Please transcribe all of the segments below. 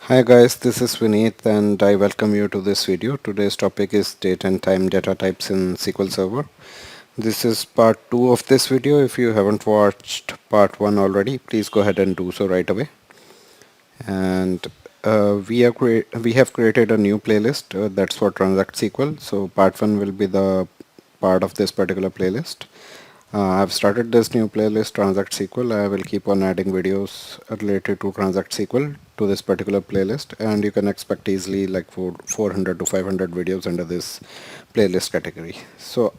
Hi guys, this is Vineet and I welcome you to this video. Today's topic is date and time data types in SQL Server. This is part 2 of this video. If you haven't watched part 1 already, please go ahead and do so right away. And we have created a new playlist that's for Transact-SQL. So part 1 will be the part of this particular playlist. I've started this new playlist Transact-SQL. I will keep on adding videos related to Transact-SQL to this particular playlist, and you can expect easily like 400 to 500 videos under this playlist category. So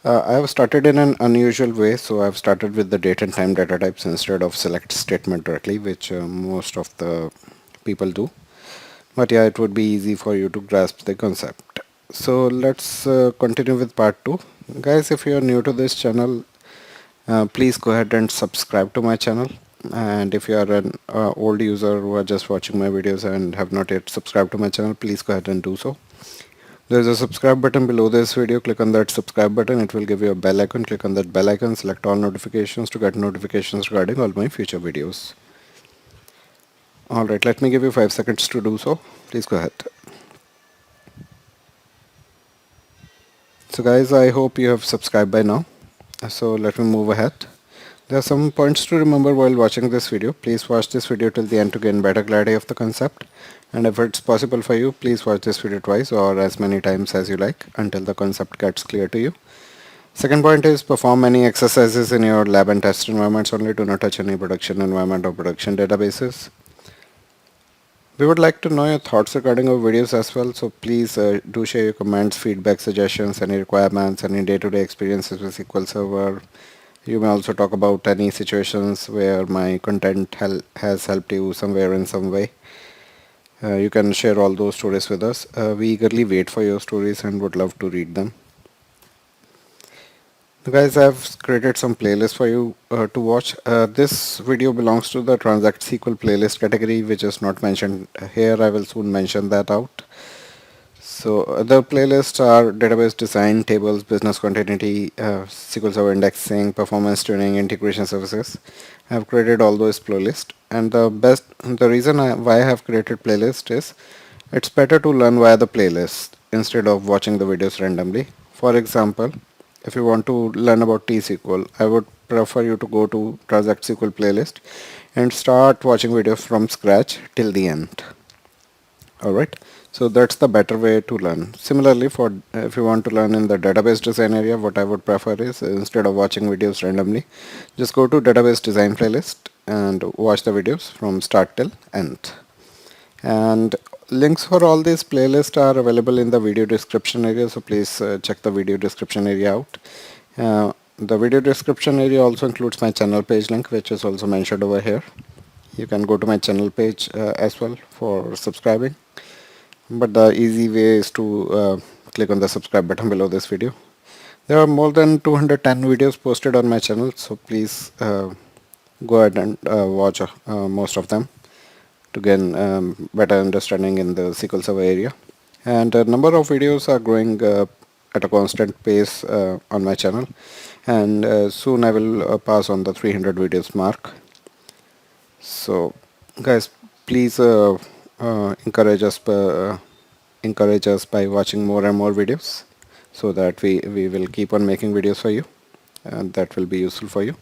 I have started in an unusual way. So I've started with the date and time data types instead of select statement directly, which most of the people do. But yeah, it would be easy for you to grasp the concept. So let's continue with part 2. Guys, if you are new to this channel, please go ahead and subscribe to my channel. And if you are an old user who are just watching my videos and have not yet subscribed to my channel, please go ahead and do so. There is a subscribe button below this video. Click on that subscribe button. It will give you a bell icon. Click on that bell icon. Select all notifications to get notifications regarding all my future videos. Alright, let me give you 5 seconds to do so. Please go ahead. So guys, I hope you have subscribed by now. So let me move ahead. There are some points to remember while watching this video. Please watch this video till the end to gain better clarity of the concept. And if it's possible for you, please watch this video twice or as many times as you like until the concept gets clear to you. Second point is perform any exercises in your lab and test environments only. Do not touch any production environment or production databases. We would like to know your thoughts regarding our videos as well, so please do share your comments, feedback, suggestions, any requirements, any day-to-day experiences with SQL Server. You may also talk about any situations where my content has helped you somewhere in some way. You can share all those stories with us. We eagerly wait for your stories and would love to read them. Guys, I've created some playlists for you to watch. This video belongs to the Transact-SQL playlist category, which is not mentioned here. I will soon mention that out. So other playlists are database design, tables, business continuity, SQL Server indexing, performance tuning, integration services. I have created all those playlists, and the reason why I have created playlist is it's better to learn via the playlist instead of watching the videos randomly. For example, if you want to learn about T-SQL, I would prefer you to go to Transact-SQL playlist and start watching videos from scratch till the end. Alright, so that's the better way to learn. Similarly, for if you want to learn in the database design area, what I would prefer is instead of watching videos randomly, just go to database design playlist and watch the videos from start till end. And links for all these playlists are available in the video description area, so please check the video description area out. The video description area also includes my channel page link, which is also mentioned over here. You can go to my channel page as well for subscribing, but the easy way is to click on the subscribe button below this video. There are more than 210 videos posted on my channel, so please go ahead and watch most of them to gain better understanding in the SQL Server area. And a number of videos are growing at a constant pace on my channel, and soon I will pass on the 300 videos mark. So guys, please encourage us by watching more and more videos so that we will keep on making videos for you, and that will be useful for you.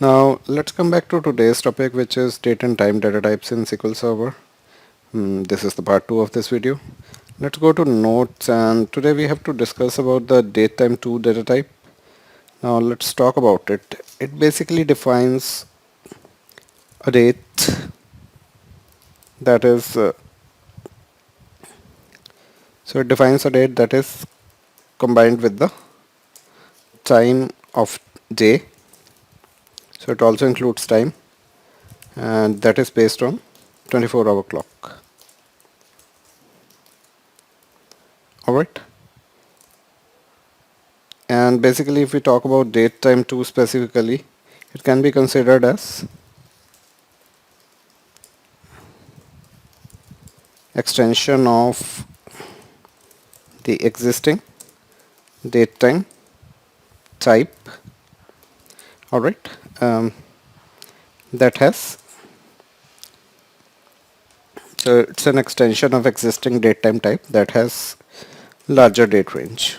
Now let's come back to today's topic, which is date and time data types in SQL Server. This is the part 2 of this video. Let's go to notes, and today we have to discuss about the datetime2 data type. Now let's talk about it. It basically defines a date that is so it defines a date that is combined with the time of day. So it also includes time, and that is based on 24-hour clock. Alright. And basically, if we talk about date time 2 specifically, it can be considered as extension of the existing date time type. Alright. That has So it's an extension of existing datetime type that has larger date range.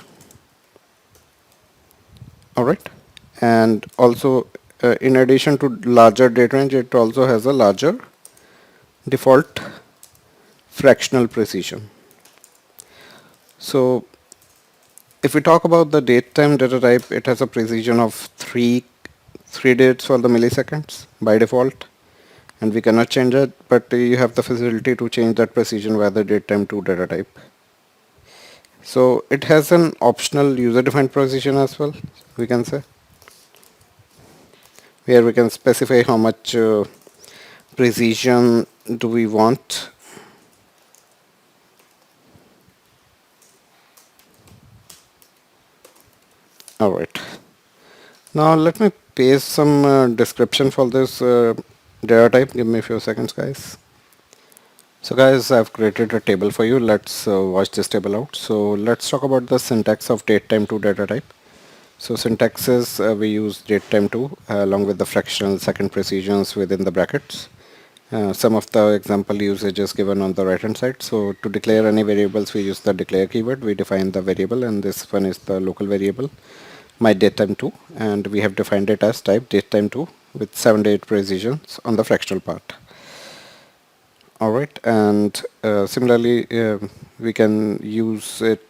Alright. And also in addition to larger date range, it also has a larger default fractional precision. So if we talk about the datetime data type, it has a precision of three dates for the milliseconds by default, and we cannot change it, but you have the facility to change that precision via the datetime to data type. So it has an optional user-defined precision as well, we can say. Here we can specify how much precision do we want. Alright. Now let me paste some description for this data type. Give me a few seconds, guys. So guys, I've created a table for you. Let's watch this table out. So let's talk about the syntax of datetime to data type. So syntax is we use datetime to along with the fractional second precisions within the brackets. Some of the example usage is given on the right hand side. So to declare any variables, we use the declare keyword. We define the variable, and this one is the local variable, my datetime2, and we have defined it as type datetime2 with 7 to 8 precisions on the fractional part. Alright, and similarly we can use it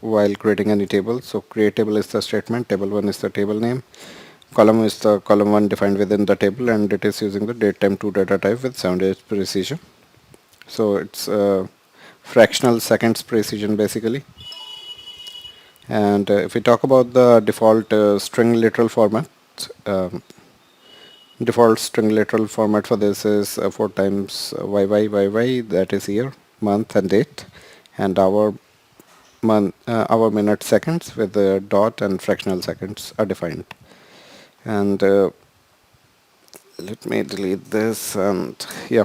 while creating any table. So create table is the statement, table1 is the table name, column is the column 1 defined within the table, and it is using the datetime2 data type with 7 days precision. So it's fractional seconds precision basically. And if we talk about the default string literal format, um, default string literal format for this is 4 times YYYY, that is year, month and date, and hour, minute, seconds with the dot and fractional seconds are defined. And let me delete this, and yeah.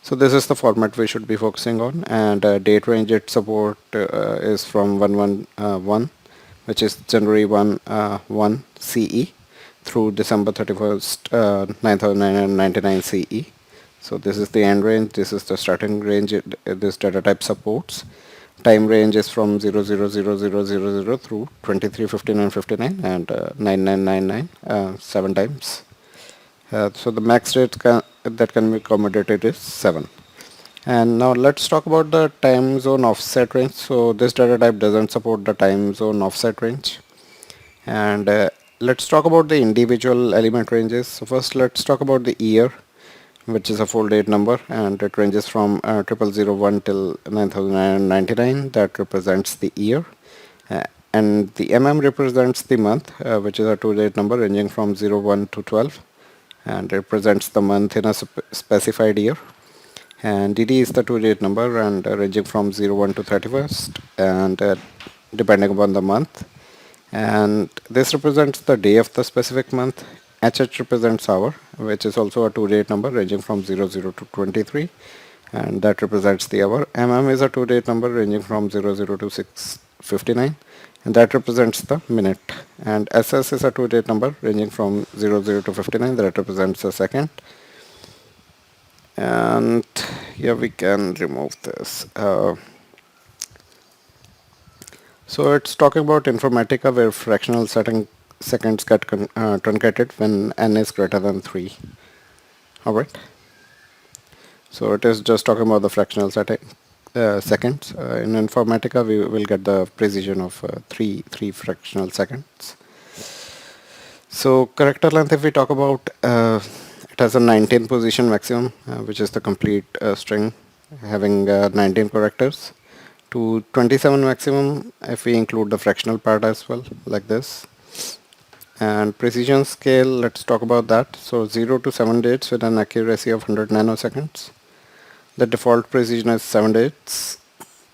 So this is the format we should be focusing on, and date range it support is from 111, which is January 1 CE through December 31st 9999 CE. So this is the end range, this is the starting range this data type supports. Time range is from 000000 through 235959 and 9999 7 times. So the max rate that can be accommodated is 7. And now let's talk about the time zone offset range. So this data type doesn't support the time zone offset range. And let's talk about the individual element ranges. So first let's talk about the year, which is a full date number, and it ranges from 0001 till 9999. That represents the year. And the represents the month, which is a 2-date number ranging from 01 to 12, and represents the month in a specified year. And DD is the 2-date number and ranging from 01 to 31st, and depending upon the month. And this represents the day of the specific month. HH represents hour, which is also a 2-date number ranging from 00 to 23, and that represents the hour. Is a 2-date number ranging from 00 to 659, and that represents the minute. And SS is a 2-date number ranging from 00 to 59, that represents the second. And yeah, we can remove this. So it's talking about Informatica, where fractional seconds get truncated when n is greater than 3. Alright. So it is just talking about the fractional seconds. In Informatica, we will get the precision of three fractional seconds. So character length, if we talk about, it has a 19 position maximum, which is the complete string having 19 characters, to 27 maximum if we include the fractional part as well, like this. And precision scale, let's talk about that. So 0 to 7 dates with an accuracy of 100 nanoseconds. The default precision is 7 dates.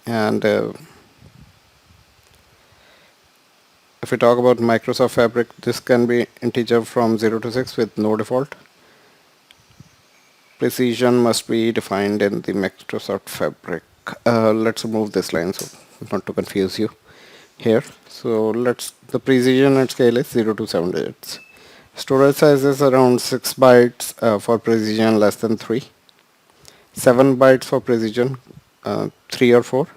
And if we talk about Microsoft Fabric, this can be integer from 0 to 6 with no default. Precision must be defined in the Microsoft Fabric. Let's remove this line so not to confuse you here. So the precision at scale is 0 to 7 dates. Storage size is around 6 bytes for precision less than 3. 7 bytes for precision, 3 or 4,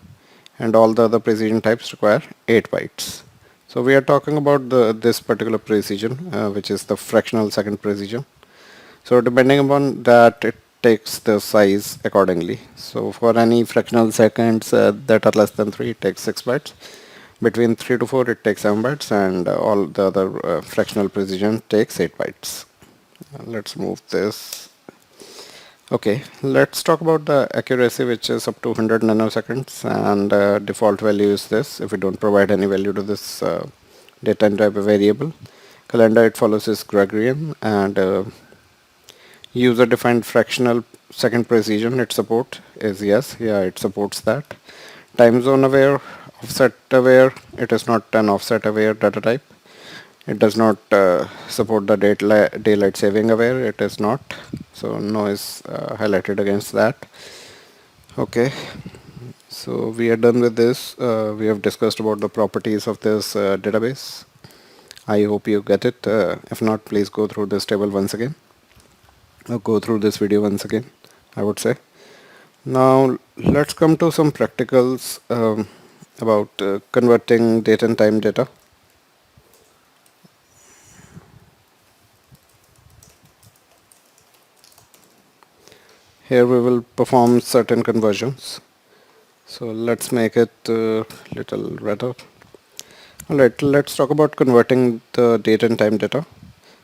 and all the other precision types require 8 bytes. So we are talking about this particular precision, which is the fractional second precision. So depending upon that, it takes the size accordingly. So for any fractional seconds that are less than 3, it takes 6 bytes. Between 3 to 4, it takes 7 bytes, and all the other fractional precision takes 8 bytes. Let's move this. Okay, let's talk about the accuracy, which is up to 100 nanoseconds, and default value is this. If we don't provide any value to this data type variable, calendar, it follows this Gregorian, and user defined fractional second precision it support is yes, yeah, it supports that. Time zone aware, offset aware, it is not an offset aware data type. It does not support the daylight saving aware, it is not, so no is highlighted against that. Okay, so we are done with this. We have discussed about the properties of this database. I hope you get it. If not, please go through this table once again, or go through this video once again, I would say. Now let's come to some practicals about converting date and time data. Here we will perform certain conversions. So let's make it little redder. Alright, let's talk about converting the date and time data.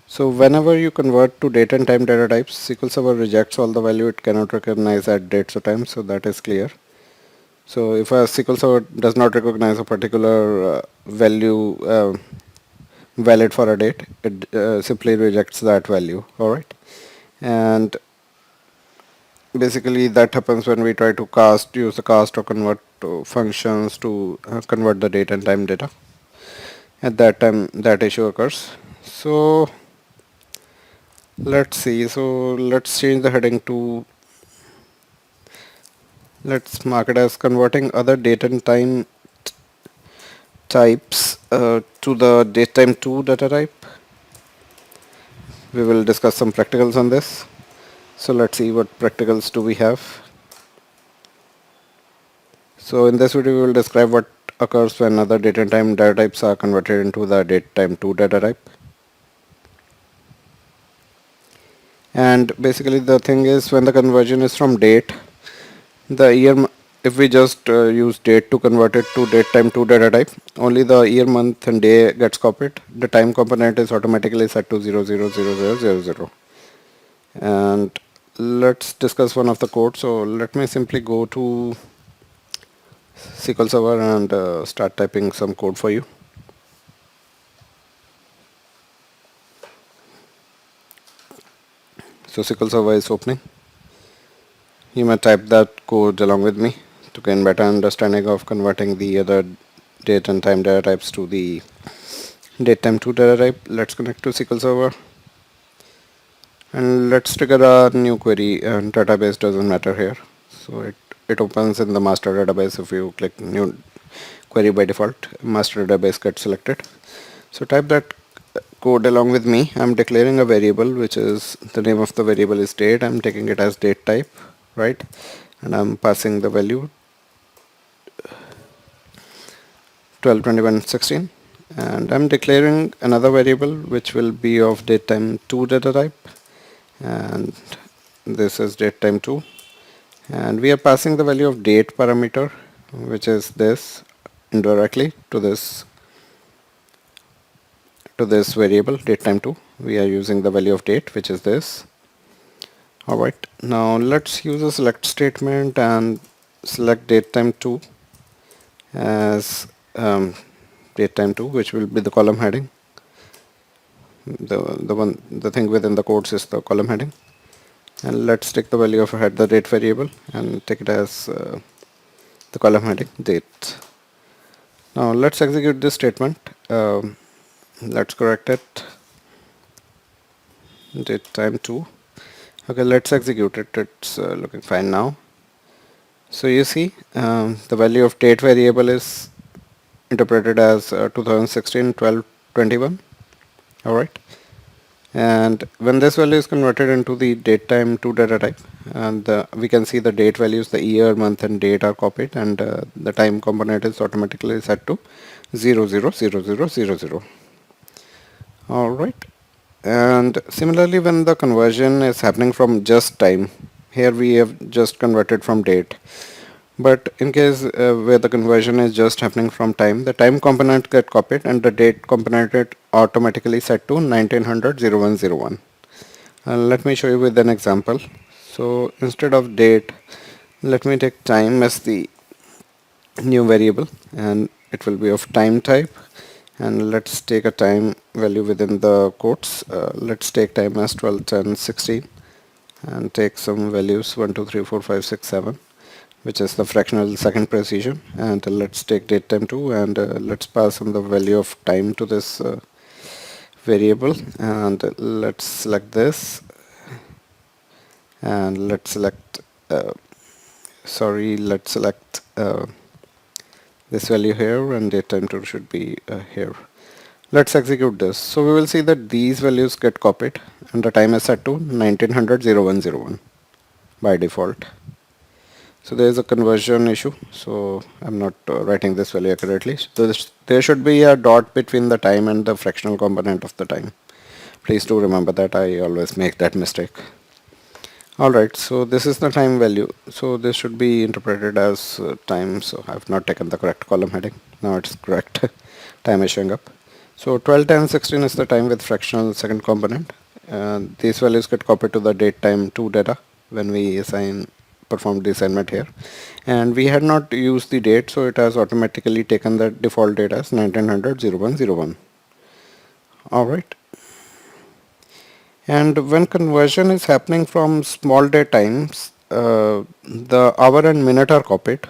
So whenever you convert to date and time data types, SQL Server rejects all the value it cannot recognize at dates or times, so that is clear. So if a SQL Server does not recognize a particular value valid for a date, it simply rejects that value. Alright, and basically that happens when we try to use the cast or convert functions to convert the date and time data. At that time that issue occurs. So let's see, so let's change the heading to, let's mark it as converting other date and time types to the datetime2 data type. We will discuss some practicals on this. So let's see what practicals do we have. So in this video we will describe what occurs when other date and time data types are converted into the datetime2 data type. And basically the thing is, when the conversion is from date, the year, if we just use date to convert it to datetime2 data type, only the year, month and day gets copied. The time component is automatically set to 000000. And let's discuss one of the code. So let me simply go to SQL Server and start typing some code for you. So SQL Server is opening. You may type that code along with me to gain better understanding of converting the other date and time data types to the datetime2 data type. Let's connect to SQL Server and let's trigger a new query, and database doesn't matter here. So it opens in the master database. If you click new query, by default master database gets selected. So type that code along with me. I'm declaring a variable, which is, the name of the variable is date. I'm taking it as date type, right? And I'm passing the value 12/21/16, and I'm declaring another variable which will be of datetime2 data type, and this is datetime2, and we are passing the value of date parameter, which is this, indirectly to this variable datetime2. We are using the value of date, which is this. Alright, now let's use a select statement and select datetime2 as datetime2, which will be the column heading. The thing within the quotes is the column heading, and let's take the value of the date variable and take it as the column heading date. Now let's execute this statement. Let's correct it, datetime2. Okay, let's execute it. It's looking fine now. So you see, the value of date variable is interpreted as 2016 12/21. Alright, And when this value is converted into the date time to data type, and we can see the date values, the year, month and date are copied, and the time component is automatically set to 000000. All right. And similarly, when the conversion is happening from just time, here we have just converted from date. But in case where the conversion is just happening from time, the time component get copied and the date component is automatically set to 1900 0101. Let me show you with an example. So instead of date, let me take time as the new variable, and it will be of time type. And let's take a time value within the quotes. Let's take time as 12, 10, 16, and take some values 1, 2, 3, 4, 5, 6, 7, which is the fractional second precision. And let's take date time 2, and let's pass on the value of time to this variable, and let's select this, and let's select let's select this value here, and date time 2 should be here. Let's execute this. So we will see that these values get copied and the time is set to 1900 0101 by default. So there is a conversion issue, so I'm not writing this value accurately. So there should be a dot between the time and the fractional component of the time. Please do remember that, I always make that mistake. Alright, so this is the time value. So this should be interpreted as time. So I've not taken the correct column heading. Now it's correct. Time is showing up. So 12, 10, 16 is the time with fractional second component. And these values get copied to the date time 2 data when we perform the assignment here. And we had not used the date, so it has automatically taken the default date as 1900 0101. Alright. And when conversion is happening from small date times, the hour and minute are copied.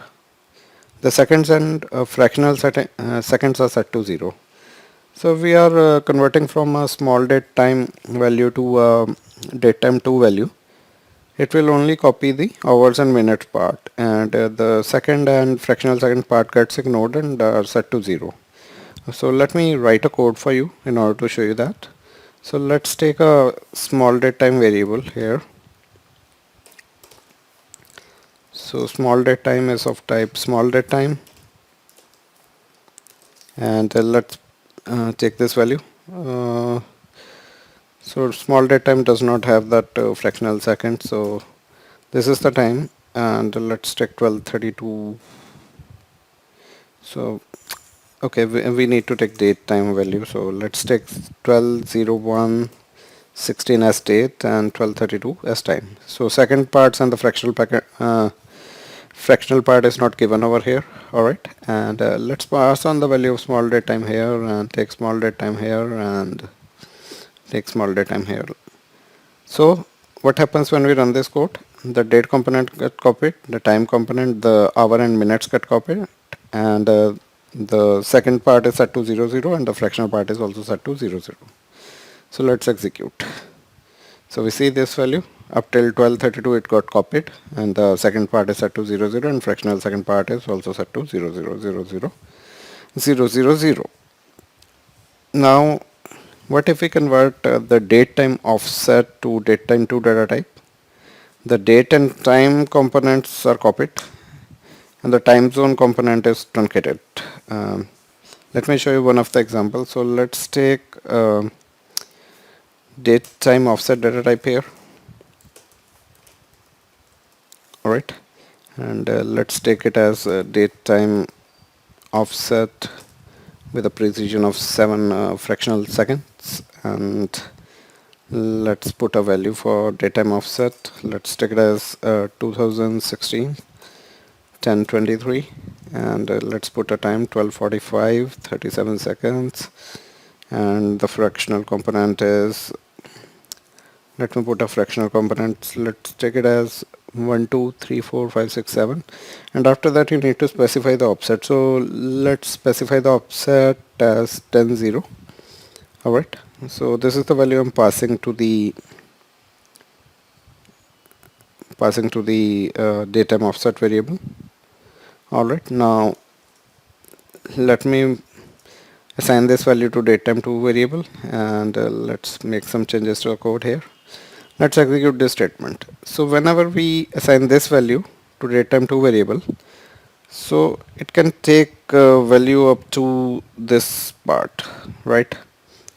The seconds and fractional seconds are set to 0. So we are converting from a small date time value to a date time 2 value. It will only copy the hours and minutes part, and the second and fractional second part gets ignored and are set to 0. So let me write a code for you in order to show you that. So let's take a small date time variable here. So small date time is of type small date time, and let's take this value. So small date time does not have that fractional second, so this is the time, and let's take 1232. So okay, we need to take date time value, so let's take 1201 16 as date and 1232 as time. So second parts and the fractional part is not given over here. Alright, and let's pass on the value of small date time here, and take small date time here, and take small date time here. So what happens when we run this code? The date component get copied, the time component, the hour and minutes get copied, and the second part is set to 00, and the fractional part is also set to 00. So let's execute. So we see this value up till 1232 it got copied, and the second part is set to 00, and fractional second part is also set to 00000000. Now what if we convert the date time offset to date time to data type? The date and time components are copied and the time zone component is truncated. Let me show you one of the examples. So let's take date time offset data type here. Alright, and let's take it as date time offset with a precision of 7 fractional seconds, and let's put a value for datetime offset. Let's take it as 2016 1023, and let's put a time 1245 37 seconds, and the fractional component is, let me put a fractional component, let's take it as 1 2 3 4 5 6 7, and after that you need to specify the offset. So let's specify the offset as 10 0. Alright, so this is the value I'm passing to the datetime offset variable. Alright, now let me assign this value to datetime2 variable, and let's make some changes to our code here. Let's execute this statement. So whenever we assign this value to datetime2 variable, so it can take value up to this part, right?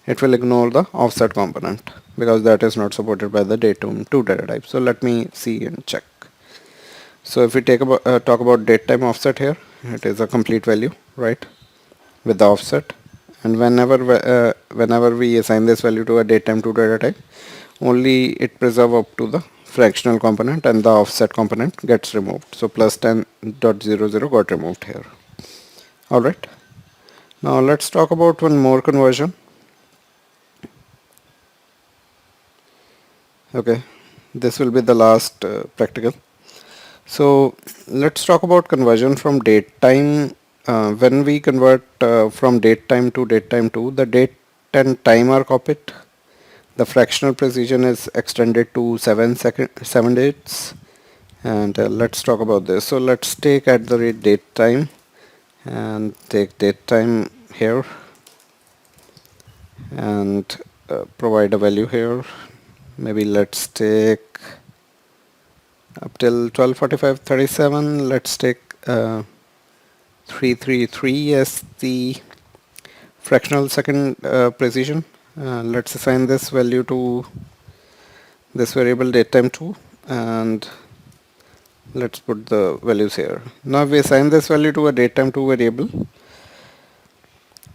It will ignore the offset component because that is not supported by the datetime2 data type. So let me see and check. So if we talk about datetime offset here, it is a complete value, right, with the offset. And whenever we assign this value to a datetime2 data type, only it preserve up to the fractional component and the offset component gets removed. So plus 10.00 got removed here. Alright. Now let's talk about one more conversion. Okay. This will be the last practical. So let's talk about conversion from datetime. When we convert from datetime to datetime2, the date and time are copied. The fractional precision is extended to 7 dates. And let's talk about this. So let's take at the rate datetime and take datetime here and provide a value here. Maybe let's take up till 12:45:37. Let's take 333 as the fractional second precision. Let's assign this value to this variable datetime2, and let's put the values here. Now if we assign this value to a datetime2 variable,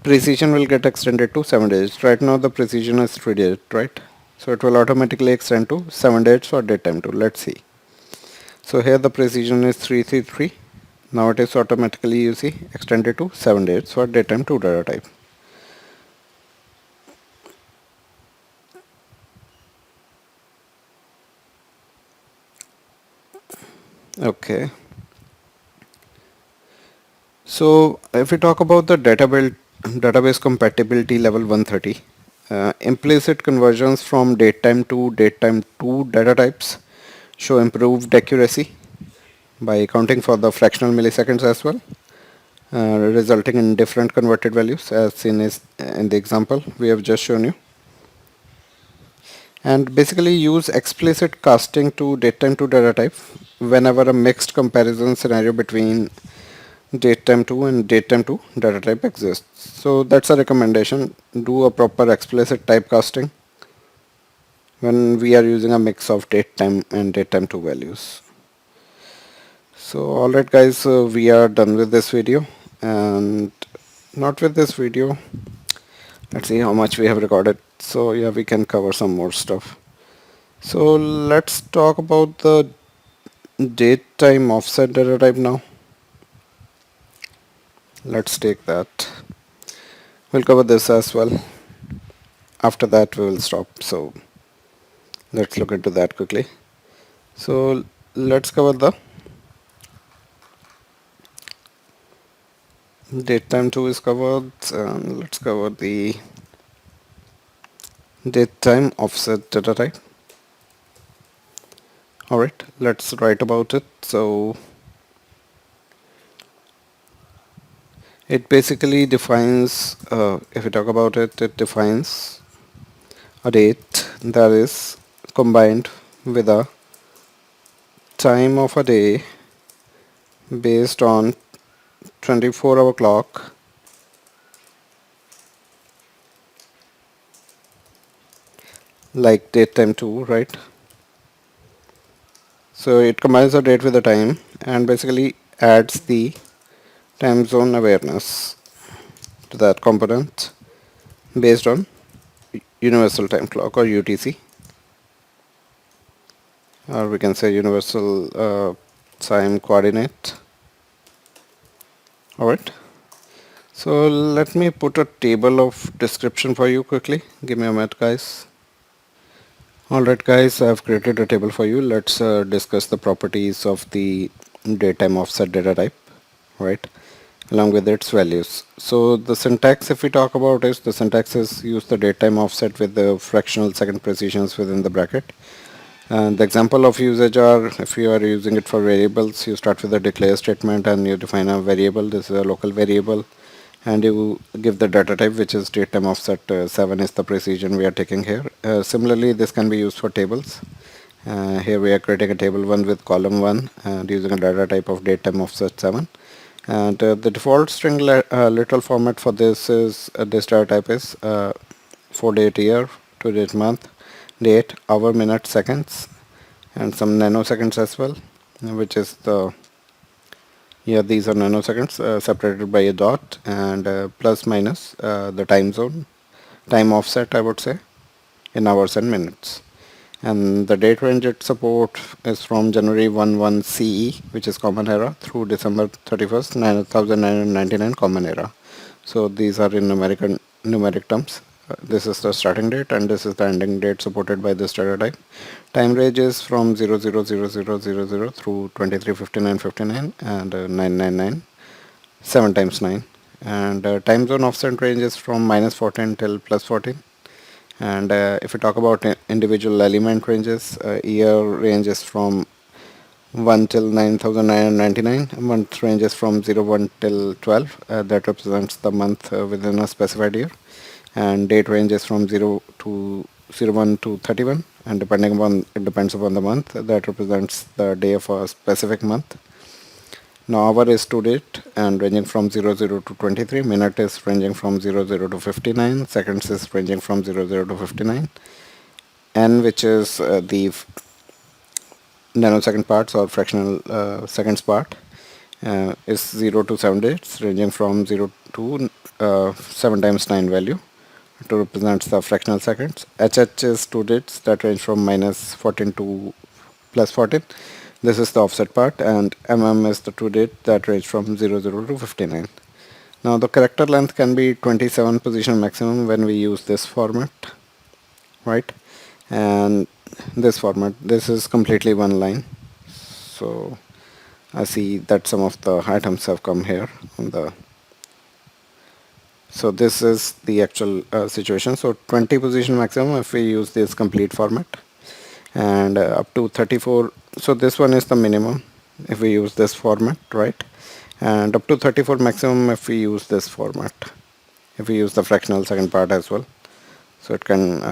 precision will get extended to 7 days. Right now the precision is 3 days, right? So it will automatically extend to 7 days for datetime2. Let's see. So here the precision is 333. Now it is automatically, you see, extended to 7 days for datetime2 data type. Okay. So if we talk about the database compatibility level 130, implicit conversions from datetime2 data types show improved accuracy by accounting for the fractional milliseconds as well, resulting in different converted values as seen in the example we have just shown you. And basically use explicit casting to datetime2 data type whenever a mixed comparison scenario between datetime2 and datetime2 data type exists. So that's a recommendation. Do a proper explicit typecasting when we are using a mix of datetime and datetime2 values. So alright guys, we are done with this video, and not with this video. Let's see how much we have recorded. So yeah, we can cover some more stuff. So let's talk about the datetime offset data type now. Let's take that. We'll cover this as well. After that we will stop. So let's look into that quickly. So let's cover the datetime2 is covered, and let's cover the datetime offset data type. Alright, let's write about it. So it basically defines, if we talk about it, it defines a date that is combined with a time of a day based on 24-hour clock like datetime2, right? So it combines the date with the time and basically adds the time zone awareness to that component based on universal time clock or UTC, or we can say universal time coordinate. Alright, so let me put a table of description for you quickly. Give me a minute guys. Alright guys, I have created a table for you. Let's discuss the properties of the datetime offset data type, right, along with its values. So the syntax, if we talk about, is the syntax is use the datetime offset with the fractional second precisions within the bracket. And the example of usage are, if you are using it for variables, you start with a declare statement and you define a variable. This is a local variable, and you give the data type, which is datetime offset 7 is the precision we are taking here. Similarly, this can be used for tables. Here we are creating a table 1 with column 1 and using a data type of datetime offset 7. And the default string literal format for this is this data type is for date year, to date month, date, hour, minute, seconds, and some nanoseconds as well, which is the, yeah, these are nanoseconds separated by a dot, and plus minus the time zone, time offset I would say, in hours and minutes. And the date range it support is from January 11 CE, which is common era, through December 31st 9999 common era. So these are in numeric terms. This is the starting date and this is the ending date supported by this data type. Time range is from 000000 through 235959 and 999, 7 times 9. And time zone offset range is from -14 till +14. And if we talk about individual element ranges, year ranges from 1 till 9999, month ranges from 01 till 12, that represents the month within a specified year, and date ranges from 01 to 31, and depending upon, it depends upon the month, that represents the day of a specific month. Now hour is to date and ranging from 00 to 23, minute is ranging from 00 to 59, seconds is ranging from 00 to 59, n, which is the nanosecond parts or fractional seconds part, is 0 to 7 dates ranging from 0 to 7 times 9 value to represents the fractional seconds. HH is 2 dates that range from -14 to +14. This is the offset part, and mm is the 2 date that range from 00 to 59. Now the character length can be 27 position maximum when we use this format, right? And this format, this is completely one line. So I see that some of the items have come here on the, so this is the actual situation. So 20 position maximum if we use this complete format, and up to 34. So this one is the minimum if we use this format, right? And up to 34 maximum if we use this format, if we use the fractional second part as well. So it can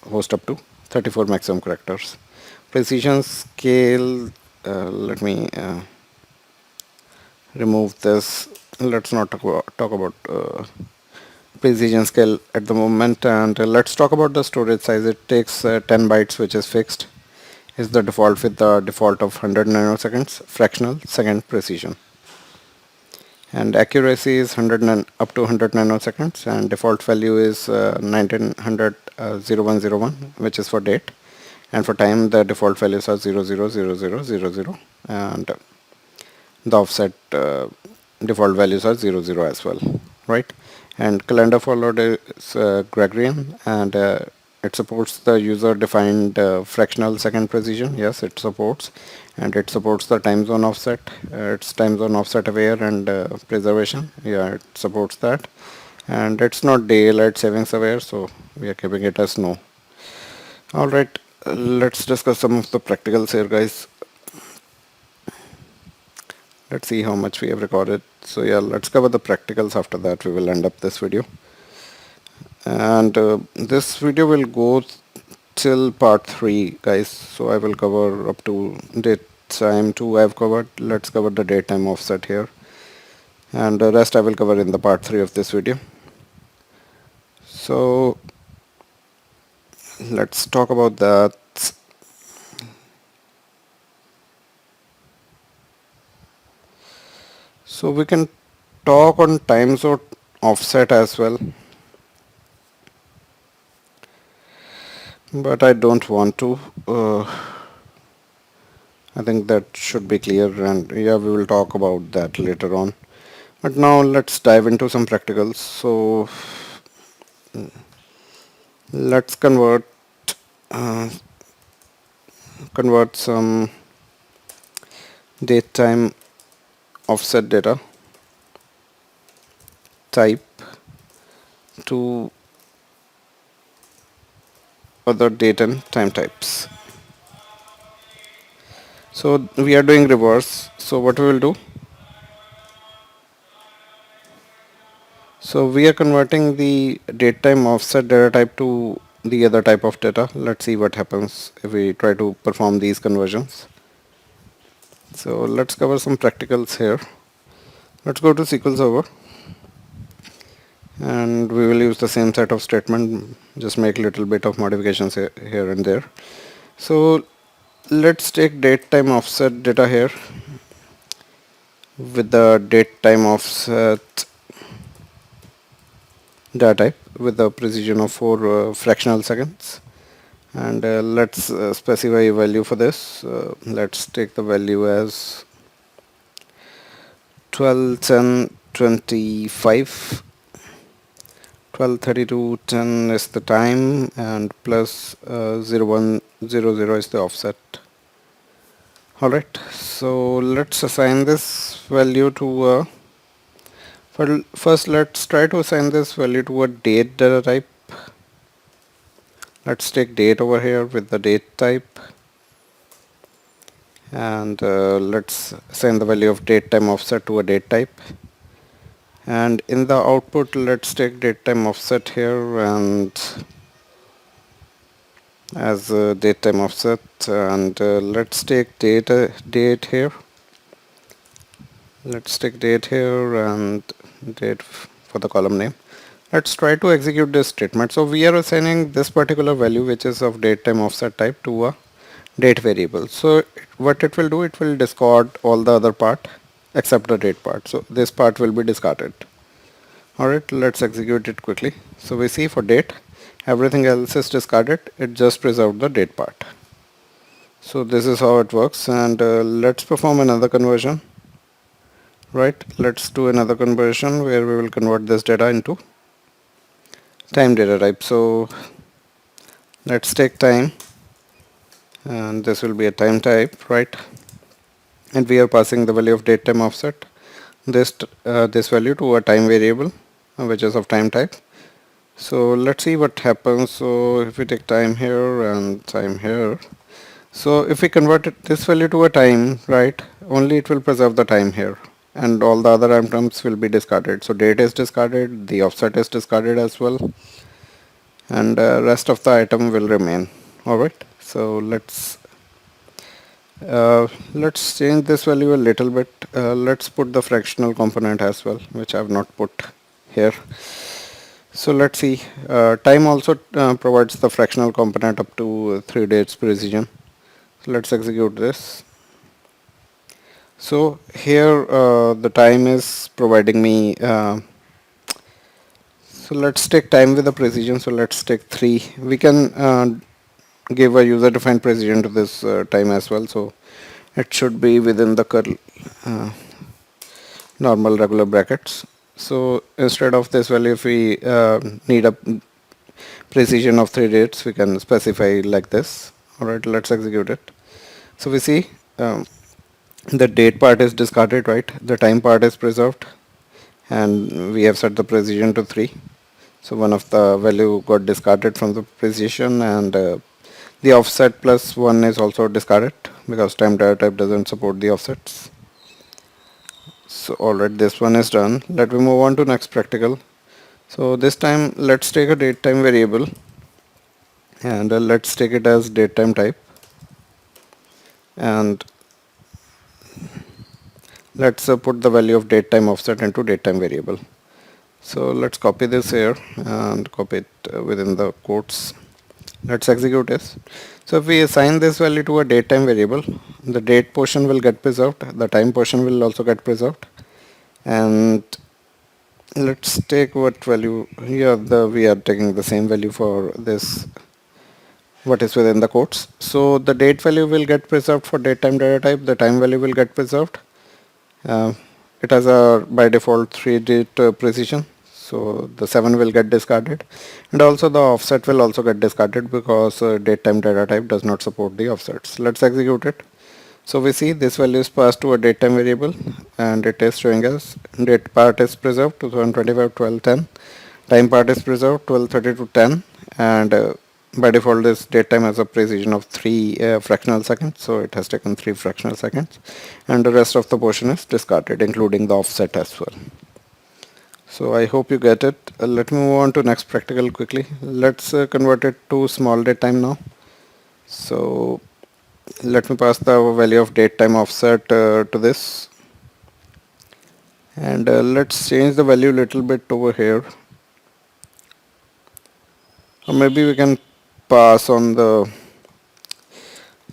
host up to 34 maximum characters. Precision scale, let me remove this. Let's not talk about precision scale at the moment, and let's talk about the storage size. It takes 10 bytes, which is fixed, is the default with the default of 100 nanoseconds, fractional second precision. And accuracy is 100 up to 100 nanoseconds, and default value is 1900 0101, which is for date, and for time the default values are 000000, and the offset default values are 00 as well, right? And calendar followed is Gregorian, and it supports the user defined fractional second precision. Yes, it supports, and it supports the time zone offset. It's time zone offset aware and preservation. Yeah, it supports that, and it's not daylight savings aware, so we are keeping it as no. All right, let's discuss some of the practicals here, guys. Let's see how much we have recorded. So yeah, let's cover the practicals. After that we will end up this video, and this video will go till part 3, guys. So I will cover up to date time 2 I've covered. Let's cover the date time offset here, and the rest I will cover in the part 3 of this video. So let's talk about that. So we can talk on time zone offset as well, but I don't want to. I think that should be clear, and yeah, we will talk about that later on. But now let's dive into some practicals. So let's uh, convert some date time offset data type to other date and time types. So we are doing reverse. So what we will do, So we are converting the datetime offset data type to the other type of data. Let's see what happens if we try to perform these conversions. So let's cover some practicals here. Let's go to SQL Server and we will use the same set of statement, just make a little bit of modifications here and there. So let's take datetime offset data here with the datetime offset data type with the precision of 4 fractional seconds, and let's specify a value for this. Let's take the value as 12 10 25. 12:32:10 is the time, and plus 0100 is the offset. Alright, so let's assign this value to first let's try to assign this value to a date data type. Let's take date over here with the date type, and let's assign the value of date time offset to a date type, and in the output let's take date time offset here and as date time offset, and let's take date here. Let's take date here and date for the column name. Let's try to execute this statement. So we are assigning this particular value, which is of date time offset type, to a date variable. So what it will do, it will discard all the other part except the date part. So this part will be discarded. Alright, let's execute it quickly. So we see for date, everything else is discarded, it just preserved the date part. So this is how it works, and let's perform another conversion. Right, let's do another conversion where we will convert this data into time data type. So let's take time, and this will be a time type, right? And we are passing the value of date time offset, this value, to a time variable which is of time type. So let's see what happens. So if we take time here and time here, so if we convert this value to a time, right, only it will preserve the time here, and all the other items will be discarded. So date is discarded, the offset is discarded as well, and rest of the item will remain. Alright, so let's change this value a little bit. Let's put the fractional component as well, which I have not put here. So let's see, time also provides the fractional component up to 3 dates precision. So let's execute this. So here the time is providing me, so let's take time with the precision. So let's take 3. We can give a user defined precision to this time as well. So it should be within the curl normal regular brackets. So instead of this value, if we need a precision of 3 dates, we can specify like this. Alright, let's execute it. So we see the date part is discarded, right? The time part is preserved, and we have set the precision to 3. So one of the value got discarded from the precision, and the offset plus 1 is also discarded because time data type doesn't support the offsets. So alright, this one is done. Let me move on to next practical. So this time let's take a date time variable, and let's take it as date time type, and let's put the value of date time offset into date time variable. So let's copy this here and copy it within the quotes. Let's execute this. So if we assign this value to a date time variable, the date portion will get preserved, the time portion will also get preserved, and let's take what value here. We are taking the same value for this, what is within the quotes. So the date value will get preserved for date time data type, the time value will get preserved. It has a by default 3 date precision, so the 7 will get discarded, and also the offset will also get discarded because date time data type does not support the offsets. Let's execute it. So we see this value is passed to a date time variable, and it is showing us date part is preserved 2025 12:10, time part is preserved 12:30 to 10, and by default this date time has a precision of 3 fractional seconds, so it has taken 3 fractional seconds, and the rest of the portion is discarded including the offset as well. So I hope you get it. Let me move on to next practical quickly. Let's convert it to small date time now. So let me pass the value of date time offset to this, and let's change the value a little bit over here, or maybe we can pass on the,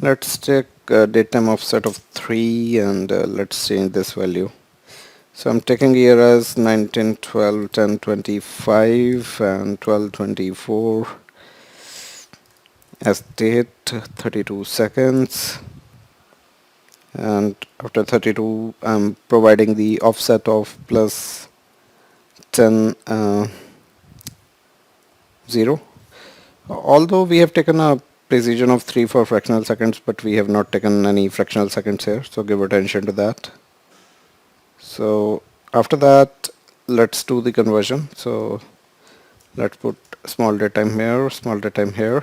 let's take date time offset of 3, and let's change this value. So I'm taking here as 19, 12, 10, 25 and 12, 24 as date, 32 seconds, and after 32 I'm providing the offset of plus 10 0. Although we have taken a precision of 3 for fractional seconds, but we have not taken any fractional seconds here, so give attention to that. So after that, let's do the conversion. So let's put small datetime here, small datetime here.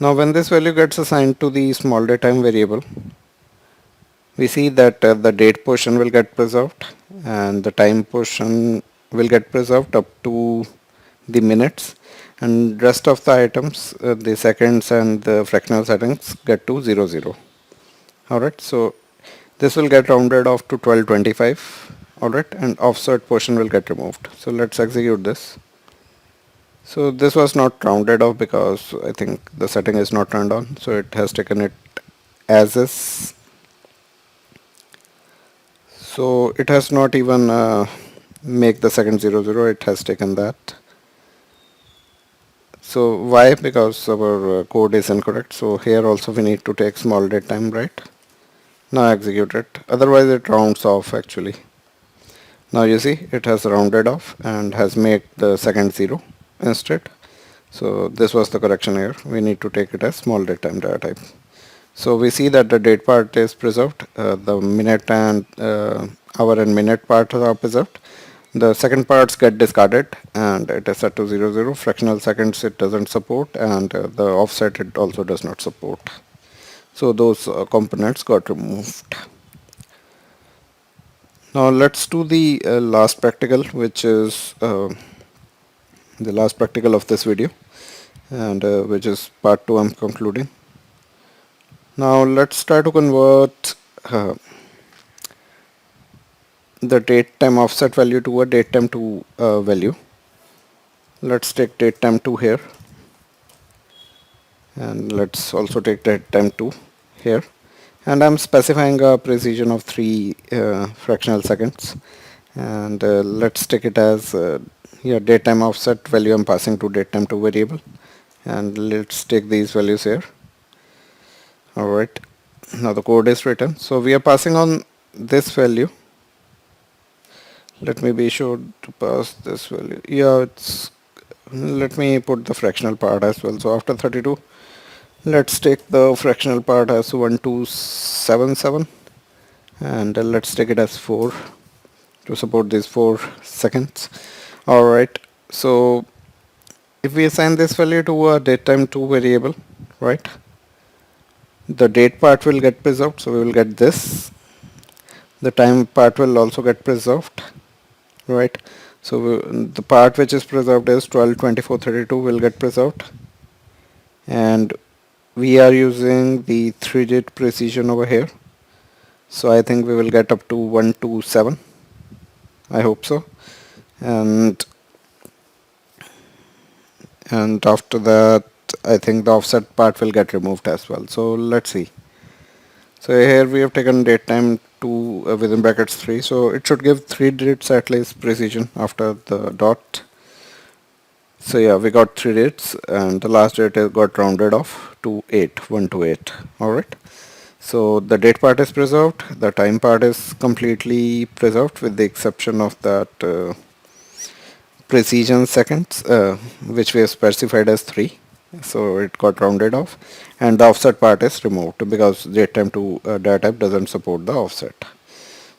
Now when this value gets assigned to the small datetime variable, we see that the date portion will get preserved and the time portion will get preserved up to the minutes, and rest of the items, the seconds and the fractional settings, get to 00. Alright, so this will get rounded off to 1225. Alright, and offset portion will get removed. So let's execute this. So this was not rounded off because I think the setting is not turned on, so it has taken it as is. So it has not even make the second 00, it has taken that. So why? Because our code is incorrect. So here also we need to take small datetime, right? Now execute it. Otherwise it rounds off actually. Now you see it has rounded off and has made the second 0 instead. So this was the correction here. We need to take it as small datetime data type. So we see that the date part is preserved. The minute and hour and minute part are preserved. The second parts get discarded and it is set to 00. Fractional seconds it doesn't support, and the offset it also does not support. So those components got removed. Now let's do the last practical, which is the last practical of this video, and which is part 2 I'm concluding. Now let's try to convert the date time offset value to a date time 2 value. Let's take date time 2 here, and let's also take date time 2 here, and I'm specifying a precision of 3 fractional seconds, and let's take it as date time offset value I'm passing to date time 2 variable, and let's take these values here. Alright, now the code is written, so we are passing on this value. Let me be sure to pass this value. Let me put the fractional part as well. So after 32, let's take the fractional part as 1277, and let's take it as 4 to support these 4 seconds. Alright, so if we assign this value to a datetime 2 variable, right, the date part will get preserved, so we will get this. The time part will also get preserved, right? So the part which is preserved is 12, 24, 32 will get preserved, and we are using the 3-digit precision over here, so I think we will get up to 127. I hope so. And after that I think the offset part will get removed as well. So let's see. So here we have taken date time 2 within brackets 3, so it should give 3 digits at least precision after the dot. So yeah, we got 3 digits, and the last date got rounded off to 8, 1 to 8. Alright, so the date part is preserved, the time part is completely preserved with the exception of that precision seconds, which we have specified as 3, so it got rounded off, and the offset part is removed because datetime to data type doesn't support the offset.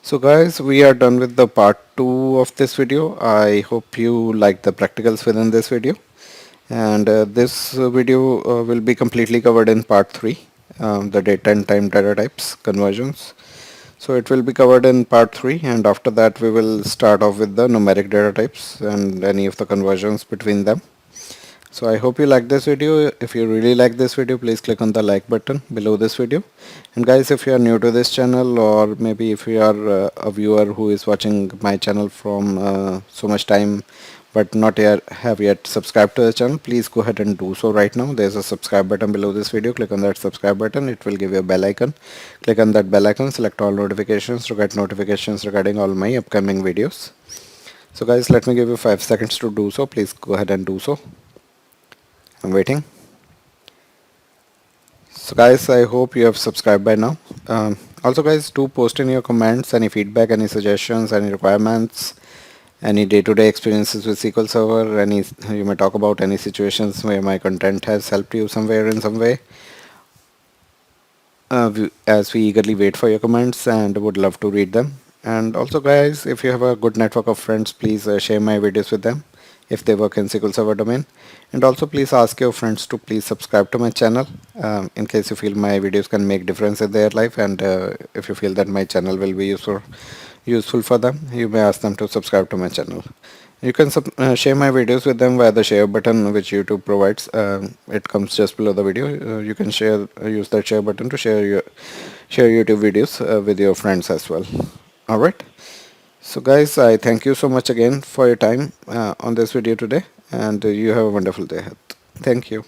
So guys, we are done with the part 2 of this video. I hope you liked the practicals within this video, and this video will be completely covered in part 3, the date and time data types conversions. So it will be covered in part 3, and after that we will start off with the numeric data types and any of the conversions between them. So I hope you like this video. If you really like this video, please click on the like button below this video. And guys, if you are new to this channel, or maybe if you are a viewer who is watching my channel from so much time but not yet have yet subscribed to the channel, please go ahead and do so right now. There's a subscribe button below this video. Click on that subscribe button. It will give you a bell icon. Click on that bell icon, select all notifications to get notifications regarding all my upcoming videos. So guys, let me give you 5 seconds to do so. Please go ahead and do so. I'm waiting. So guys, I hope you have subscribed by now. Also guys, do post in your comments any feedback, any suggestions, any requirements, any day-to-day experiences with SQL Server, any you may talk about any situations where my content has helped you somewhere in some way. As we eagerly wait for your comments and would love to read them. And also guys, if you have a good network of friends, please share my videos with them if they work in SQL Server domain. And also please ask your friends to please subscribe to my channel in case you feel my videos can make difference in their life, and if you feel that my channel will be useful for them, you may ask them to subscribe to my channel. You can share my videos with them via the share button which YouTube provides. It comes just below the video. You can use that share button to share YouTube videos with your friends as well. Alright. So guys, I thank you so much again for your time on this video today, and you have a wonderful day ahead. Thank you.